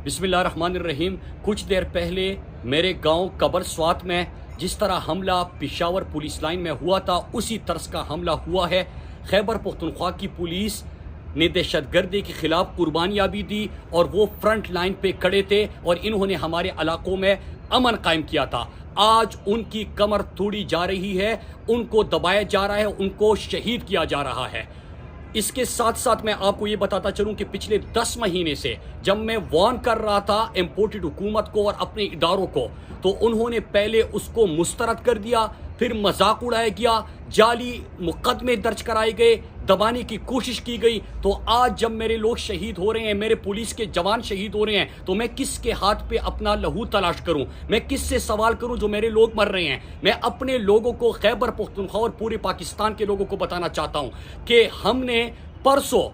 بسم اللہ الرحمن الرحیم۔ کچھ دیر پہلے میرے گاؤں قبر سوات میں جس طرح حملہ پشاور پولیس لائن میں ہوا تھا اسی طرز کا حملہ ہوا ہے۔ خیبر پختونخوا کی پولیس نے دہشت گردی کے خلاف قربانیاں بھی دی اور وہ فرنٹ لائن پہ کھڑے تھے اور انہوں نے ہمارے علاقوں میں امن قائم کیا تھا۔ آج ان کی کمر توڑی جا رہی ہے، ان کو دبایا جا رہا ہے، ان کو شہید کیا جا رہا ہے۔ اس کے ساتھ ساتھ میں آپ کو یہ بتاتا چلوں کہ پچھلے 10 مہینے سے جب میں وارن کر رہا تھا امپورٹڈ حکومت کو اور اپنے اداروں کو، تو انہوں نے پہلے اس کو مسترد کر دیا، پھر مذاق اڑایا گیا، جعلی مقدمے درج کرائے گئے، دبانے کی کوشش کی گئی۔ تو آج جب میرے لوگ شہید ہو رہے ہیں، میرے پولیس کے جوان شہید ہو رہے ہیں، تو میں کس کے ہاتھ پہ اپنا لہو تلاش کروں؟ میں کس سے سوال کروں جو میرے لوگ مر رہے ہیں؟ میں اپنے لوگوں کو، خیبر پختونخوا اور پورے پاکستان کے لوگوں کو بتانا چاہتا ہوں کہ ہم نے پرسوں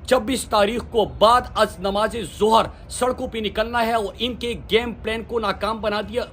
26 تاریخ کو بعد از نماز ظہر سڑکوں پہ نکلنا ہے اور ان کے گیم پلان کو ناکام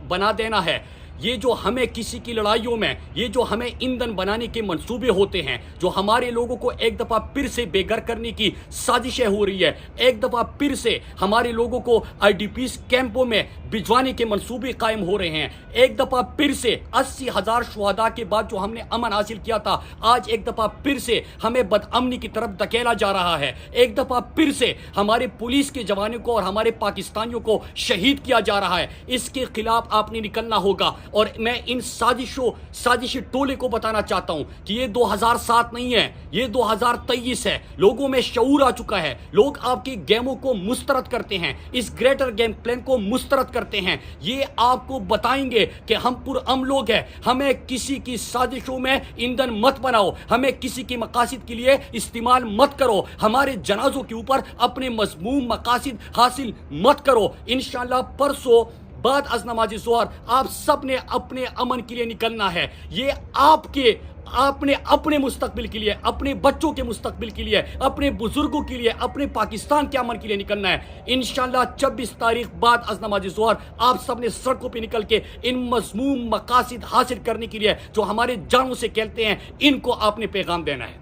بنا دینا ہے۔ یہ جو ہمیں کسی کی لڑائیوں میں، یہ جو ہمیں ایندھن بنانے کے منصوبے ہوتے ہیں، جو ہمارے لوگوں کو ایک دفعہ پھر سے بے گھر کرنے کی سازشیں ہو رہی ہے، ایک دفعہ پھر سے ہمارے لوگوں کو آئی ڈی پیز کیمپوں میں بھجوانے کے منصوبے قائم ہو رہے ہیں، ایک دفعہ پھر سے 80,000 شہداء کے بعد جو ہم نے امن حاصل کیا تھا، آج ایک دفعہ پھر سے ہمیں بدامنی کی طرف دھکیلا جا رہا ہے، ایک دفعہ پھر سے ہمارے پولیس کے جوانوں کو اور ہمارے پاکستانیوں کو شہید کیا جا رہا ہے۔ اس کے خلاف آپ نے نکلنا ہوگا اور میں ان سازشی ٹولے کو بتانا چاہتا ہوں کہ یہ 2007 نہیں ہے، یہ 2023 ہے۔ لوگوں میں شعور آ چکا ہے، لوگ آپ کے گیموں کو مسترد کرتے ہیں، اس گریٹر گیم پلان کو مسترد کرتے ہیں۔ یہ آپ کو بتائیں گے کہ ہم پرامن لوگ ہیں، ہمیں کسی کی سازشوں میں ایندھن مت بناؤ، ہمیں کسی کے مقاصد کے لیے استعمال مت کرو، ہمارے جنازوں کے اوپر اپنے مذموم مقاصد حاصل مت کرو۔ انشاءاللہ پرسوں بعد از نماز ظہر آپ سب نے اپنے امن کے لیے نکلنا ہے۔ یہ آپ نے اپنے مستقبل کے لیے، اپنے بچوں کے مستقبل کے لیے، اپنے بزرگوں کے لیے، اپنے پاکستان کے امن کے لیے نکلنا ہے۔ انشاءاللہ 26 تاریخ بعد از نماز ظہر آپ سب نے سڑکوں پہ نکل کے ان مذموم مقاصد حاصل کرنے کے لیے جو ہمارے جانوں سے کھیلتے ہیں، ان کو آپ نے پیغام دینا ہے۔